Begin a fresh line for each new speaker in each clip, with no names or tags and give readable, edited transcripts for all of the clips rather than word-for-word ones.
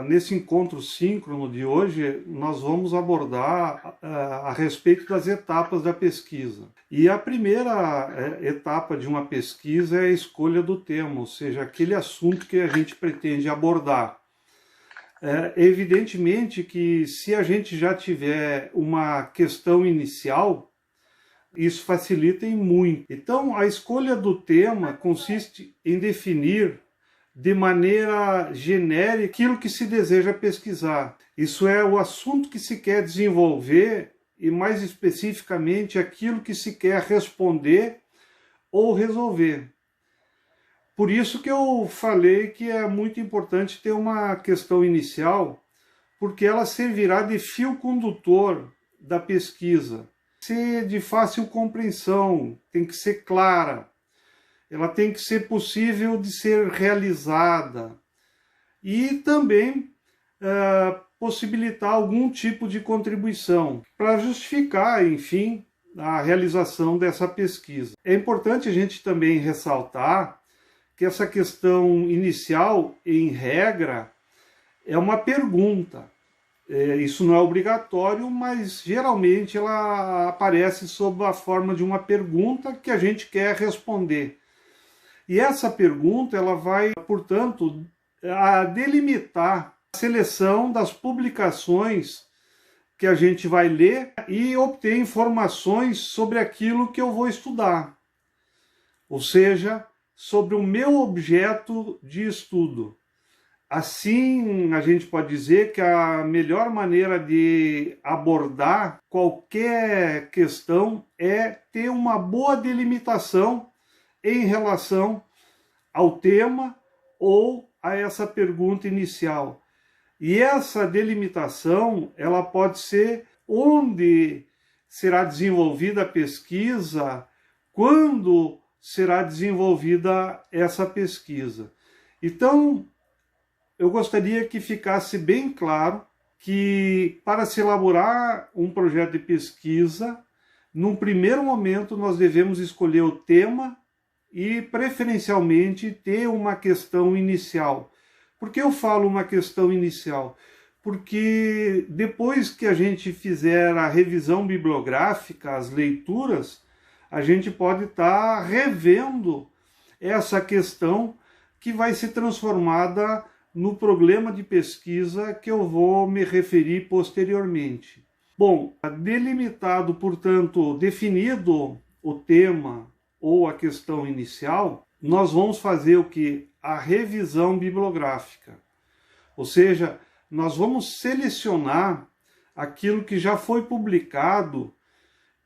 Nesse encontro síncrono de hoje, nós vamos abordar a respeito das etapas da pesquisa. E a primeira etapa de uma pesquisa é a escolha do tema, ou seja, aquele assunto que a gente pretende abordar. Evidentemente que se a gente já tiver uma questão inicial, isso facilita em muito. Então, a escolha do tema consiste em definir de maneira genérica aquilo que se deseja pesquisar. Isso é o assunto que se quer desenvolver e, mais especificamente, aquilo que se quer responder ou resolver. Por isso que eu falei que é muito importante ter uma questão inicial, porque ela servirá de fio condutor da pesquisa. Ser de fácil compreensão, tem que ser clara, ela tem que ser possível de ser realizada e também possibilitar algum tipo de contribuição para justificar, enfim, a realização dessa pesquisa. É importante a gente também ressaltar que essa questão inicial, em regra, é uma pergunta. Isso não é obrigatório, mas geralmente ela aparece sob a forma de uma pergunta que a gente quer responder. E essa pergunta ela vai, portanto, a delimitar a seleção das publicações que a gente vai ler e obter informações sobre aquilo que eu vou estudar. Ou seja, sobre o meu objeto de estudo. Assim, a gente pode dizer que a melhor maneira de abordar qualquer questão é ter uma boa delimitação em relação ao tema ou a essa pergunta inicial. E essa delimitação, ela pode ser onde será desenvolvida a pesquisa, quando será desenvolvida essa pesquisa. Então, eu gostaria que ficasse bem claro que para se elaborar um projeto de pesquisa, num primeiro momento nós devemos escolher o tema e preferencialmente ter uma questão inicial. Por que eu falo uma questão inicial? Porque depois que a gente fizer a revisão bibliográfica, as leituras, a gente pode estar revendo essa questão que vai ser transformada no problema de pesquisa que eu vou me referir posteriormente. Bom, delimitado, portanto, definido o tema ou a questão inicial, nós vamos fazer o que? A revisão bibliográfica. Ou seja, nós vamos selecionar aquilo que já foi publicado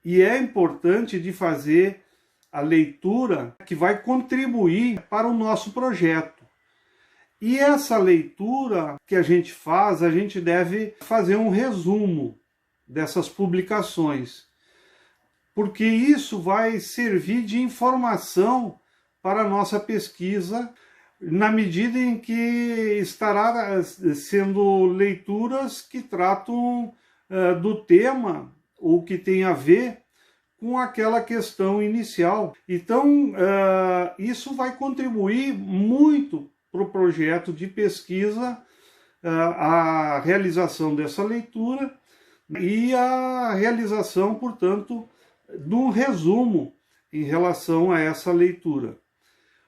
e é importante de fazer a leitura que vai contribuir para o nosso projeto. E essa leitura que a gente faz, a gente deve fazer um resumo dessas publicações, porque isso vai servir de informação para a nossa pesquisa, na medida em que estará sendo leituras que tratam do tema ou que tem a ver com aquela questão inicial. Então, isso vai contribuir muito para o projeto de pesquisa, a realização dessa leitura e a realização, portanto, de um resumo em relação a essa leitura.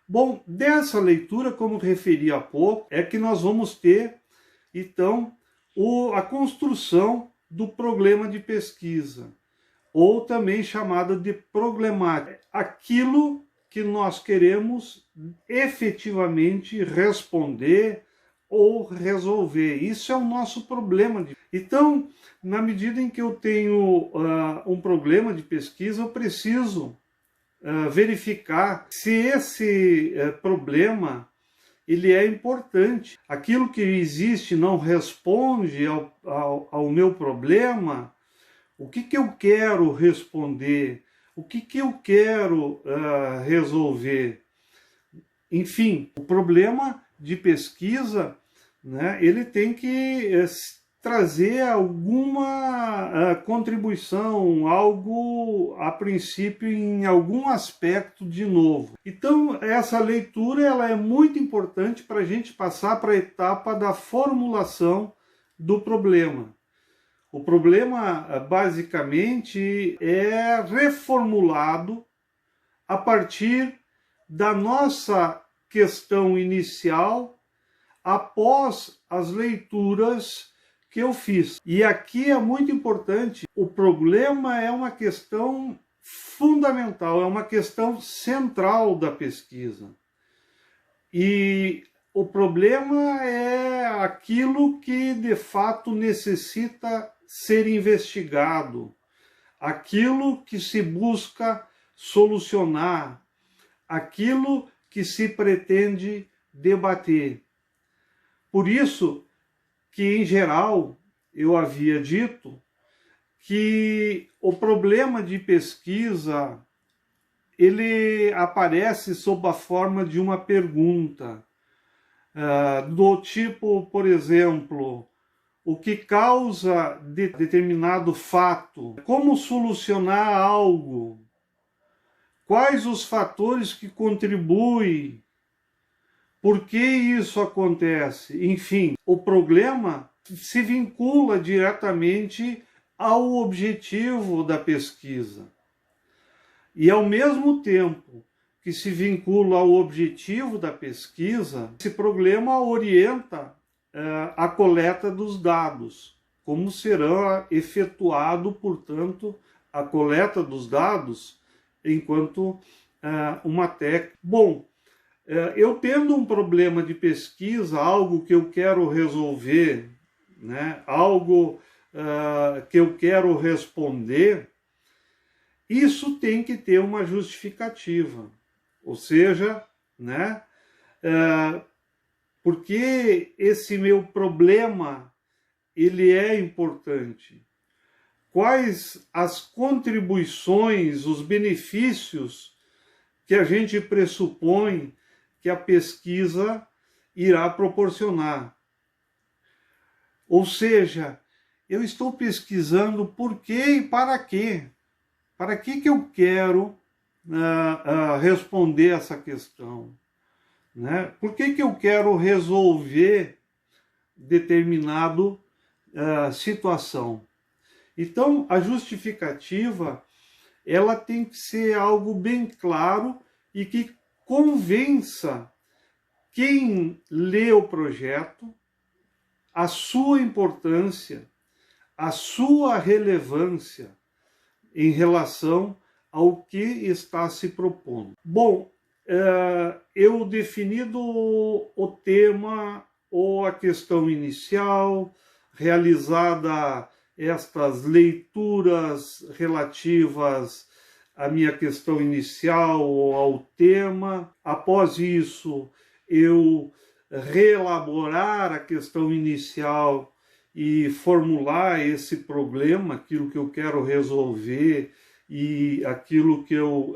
Bom, dessa leitura, como referi há pouco, é que nós vamos ter, então, a construção do problema de pesquisa, ou também chamada de problemática. Aquilo que nós queremos efetivamente responder ou resolver. Isso é o nosso problema. Então, na medida em que eu tenho um problema de pesquisa, eu preciso verificar se esse problema ele é importante. Aquilo que existe não responde ao meu problema. O que eu quero responder? O que eu quero resolver? Enfim, o problema de pesquisa, né, ele tem que trazer alguma contribuição, algo, a princípio, em algum aspecto de novo. Então, essa leitura ela é muito importante para a gente passar para a etapa da formulação do problema. O problema, basicamente, é reformulado a partir da nossa questão inicial após as leituras que eu fiz. E aqui é muito importante, o problema é uma questão fundamental, é uma questão central da pesquisa. E o problema é aquilo que de fato necessita ser investigado, aquilo que se busca solucionar, aquilo que se pretende debater. Por isso que, em geral, eu havia dito que o problema de pesquisa ele aparece sob a forma de uma pergunta, do tipo, por exemplo, o que causa determinado fato, como solucionar algo, quais os fatores que contribuem, por que isso acontece? Enfim, o problema se vincula diretamente ao objetivo da pesquisa. E ao mesmo tempo que se vincula ao objetivo da pesquisa, esse problema orienta a coleta dos dados, como será efetuado, portanto, a coleta dos dados enquanto uma técnica. Bom, eu tendo um problema de pesquisa, algo que eu quero resolver, né, algo que eu quero responder, isso tem que ter uma justificativa. Ou seja, né, porque esse meu problema ele é importante. Quais as contribuições, os benefícios que a gente pressupõe que a pesquisa irá proporcionar. Ou seja, eu estou pesquisando por quê e para quê. Para que eu quero responder essa questão? Né? Por que eu quero resolver determinada situação? Então, a justificativa ela tem que ser algo bem claro e que convença quem lê o projeto a sua importância, a sua relevância em relação ao que está se propondo. Bom, eu definido o tema ou a questão inicial, realizada estas leituras relativas à minha questão inicial ou ao tema. Após isso, eu reelaborar a questão inicial e formular esse problema, aquilo que eu quero resolver e aquilo que eu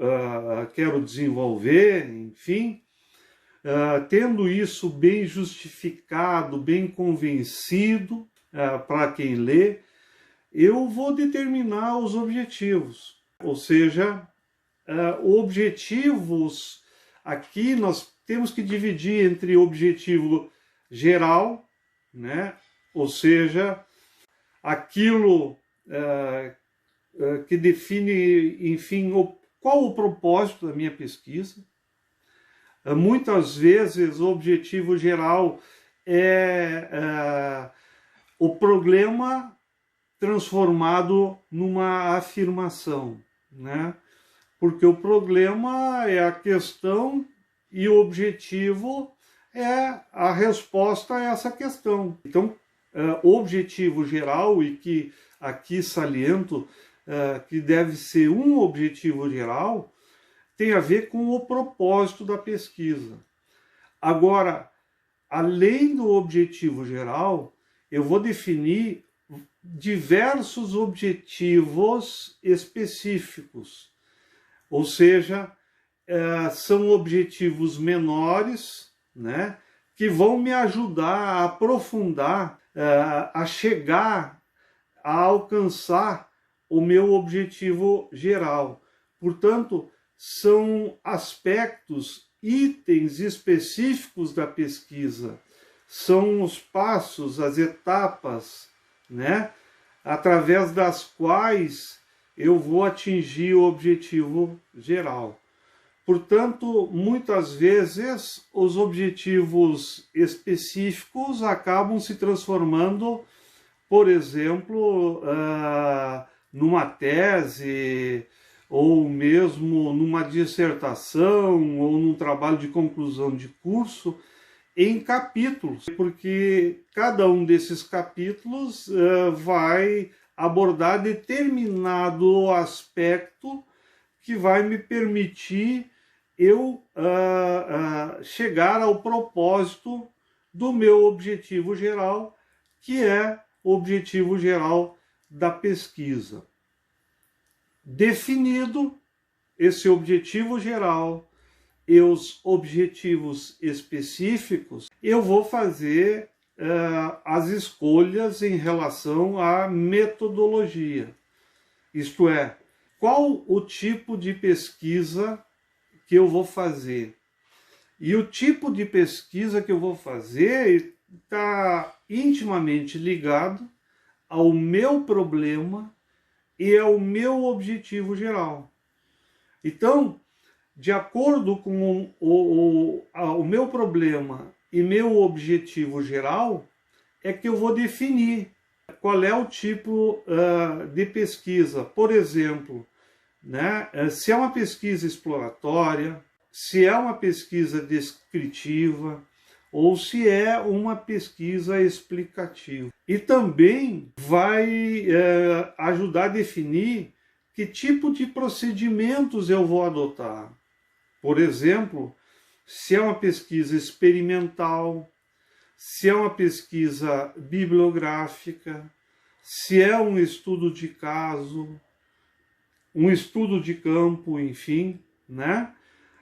quero desenvolver, enfim. Tendo isso bem justificado, bem convencido para quem lê, eu vou determinar os objetivos. Ou seja, objetivos, aqui nós temos que dividir entre objetivo geral, né? Ou seja, aquilo que define, enfim, qual o propósito da minha pesquisa. Muitas vezes o objetivo geral é o problema transformado numa afirmação, né? Porque o problema é a questão e o objetivo é a resposta a essa questão. Então, o objetivo geral, e que aqui saliento que deve ser um objetivo geral, tem a ver com o propósito da pesquisa. Agora, além do objetivo geral, eu vou definir diversos objetivos específicos, ou seja, são objetivos menores, né, que vão me ajudar a aprofundar a chegar a alcançar o meu objetivo geral. Portanto, são aspectos, itens específicos da pesquisa, são os passos, as etapas, né, através das quais eu vou atingir o objetivo geral. Portanto, muitas vezes os objetivos específicos acabam se transformando, por exemplo, numa tese, ou mesmo numa dissertação, ou num trabalho de conclusão de curso, em capítulos, porque cada um desses capítulos vai abordar determinado aspecto que vai me permitir eu chegar ao propósito do meu objetivo geral, que é o objetivo geral da pesquisa. Definido esse objetivo geral e os objetivos específicos, eu vou fazer as escolhas em relação à metodologia. Isto é, qual o tipo de pesquisa que eu vou fazer? E o tipo de pesquisa que eu vou fazer está intimamente ligado ao meu problema e ao meu objetivo geral. Então, de acordo com o meu problema e meu objetivo geral, é que eu vou definir qual é o tipo de pesquisa. Por exemplo, né, se é uma pesquisa exploratória, se é uma pesquisa descritiva, ou se é uma pesquisa explicativa. E também vai ajudar a definir que tipo de procedimentos eu vou adotar. Por exemplo, se é uma pesquisa experimental, se é uma pesquisa bibliográfica, se é um estudo de caso, um estudo de campo, enfim, né?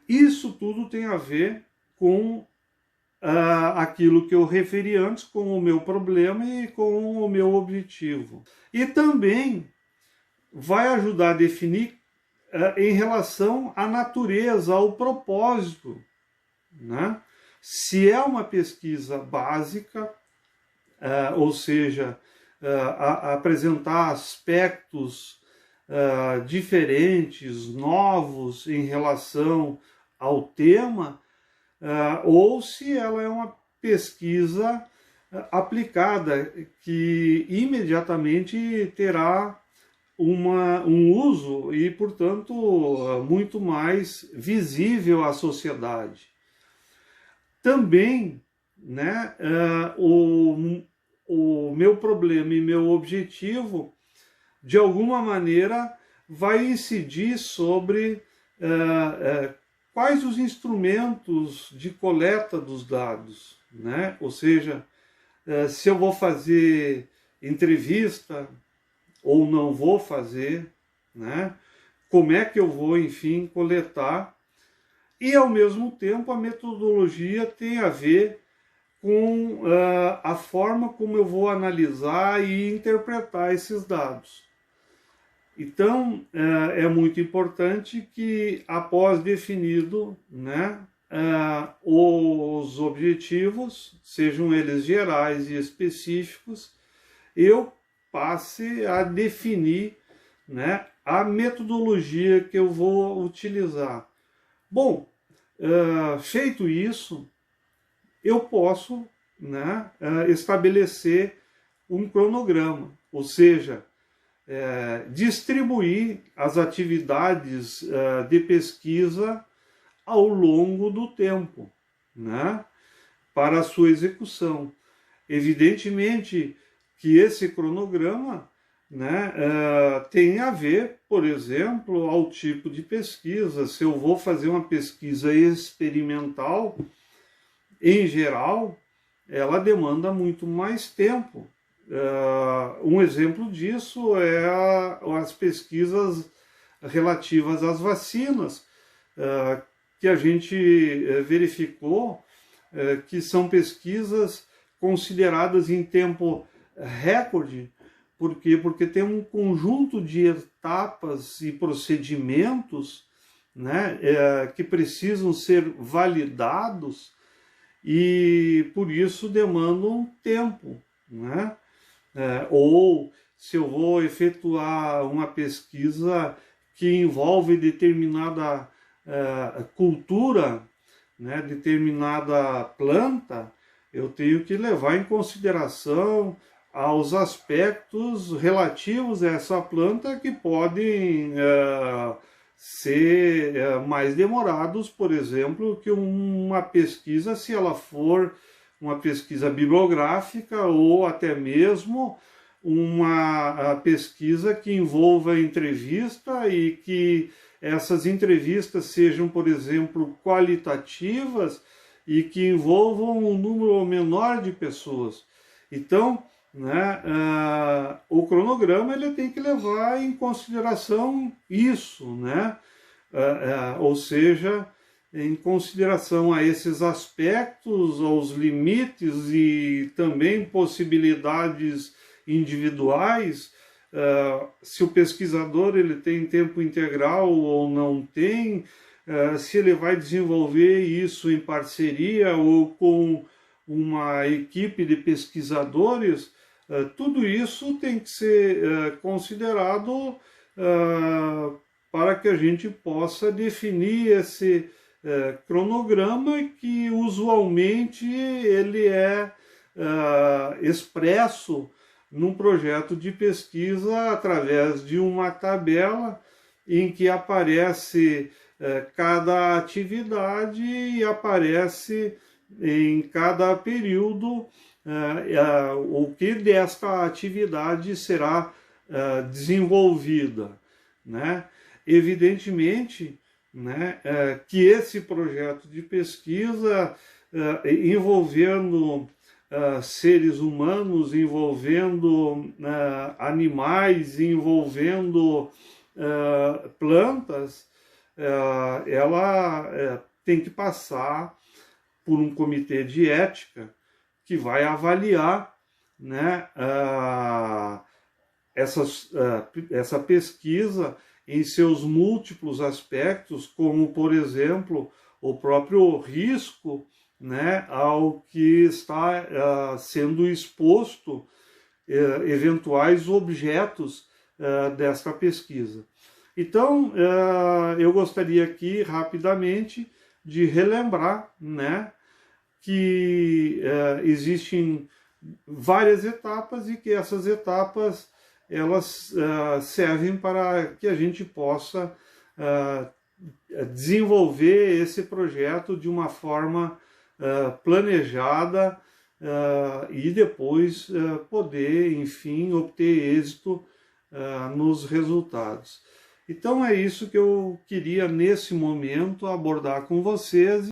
Isso tudo tem a ver com aquilo que eu referi antes, com o meu problema e com o meu objetivo. E também vai ajudar a definir em relação à natureza, ao propósito, né? Se é uma pesquisa básica, ou seja, apresentar aspectos diferentes, novos em relação ao tema, ou se ela é uma pesquisa aplicada, que imediatamente terá um uso e, portanto, muito mais visível à sociedade. Também, né, o meu problema e meu objetivo, de alguma maneira, vai incidir sobre quais os instrumentos de coleta dos dados, né? Ou seja, se eu vou fazer entrevista ou não vou fazer, né? Como é que eu vou, enfim, coletar. E, ao mesmo tempo, a metodologia tem a ver com a forma como eu vou analisar e interpretar esses dados. Então, é muito importante que, após definido, né, os objetivos, sejam eles gerais e específicos, eu passe a definir, né, a metodologia que eu vou utilizar. Bom, feito isso, eu posso, né, estabelecer um cronograma, ou seja, distribuir as atividades de pesquisa ao longo do tempo, né, para a sua execução. Evidentemente que esse cronograma, né, tem a ver, por exemplo, ao tipo de pesquisa. Se eu vou fazer uma pesquisa experimental, em geral, ela demanda muito mais tempo. Um exemplo disso é as pesquisas relativas às vacinas, que a gente verificou que são pesquisas consideradas em tempo recorde. Por quê? Porque tem um conjunto de etapas e procedimentos, né, que precisam ser validados e por isso demandam tempo, né? Ou se eu vou efetuar uma pesquisa que envolve determinada cultura, né, determinada planta, eu tenho que levar em consideração aos aspectos relativos a essa planta que podem ser mais demorados, por exemplo, que uma pesquisa, se ela for uma pesquisa bibliográfica ou até mesmo uma pesquisa que envolva entrevista e que essas entrevistas sejam, por exemplo, qualitativas e que envolvam um número menor de pessoas. Então, né, o cronograma ele tem que levar em consideração isso, né? Ou seja, em consideração a esses aspectos, aos limites e também possibilidades individuais, se o pesquisador ele tem tempo integral ou não tem, se ele vai desenvolver isso em parceria ou com uma equipe de pesquisadores, tudo isso tem que ser considerado para que a gente possa definir esse cronograma que usualmente ele é expresso num projeto de pesquisa através de uma tabela em que aparece cada atividade e aparece em cada período o que desta atividade será desenvolvida, né? Evidentemente, né, que esse projeto de pesquisa envolvendo seres humanos, envolvendo animais, envolvendo plantas, ela tem que passar por um comitê de ética que vai avaliar, né, essa pesquisa em seus múltiplos aspectos, como, por exemplo, o próprio risco, né, ao que está sendo exposto eventuais objetos desta pesquisa. Então, eu gostaria aqui, rapidamente, de relembrar, né, que existem várias etapas e que essas etapas elas servem para que a gente possa desenvolver esse projeto de uma forma planejada e depois poder, enfim, obter êxito nos resultados. Então é isso que eu queria nesse momento abordar com vocês.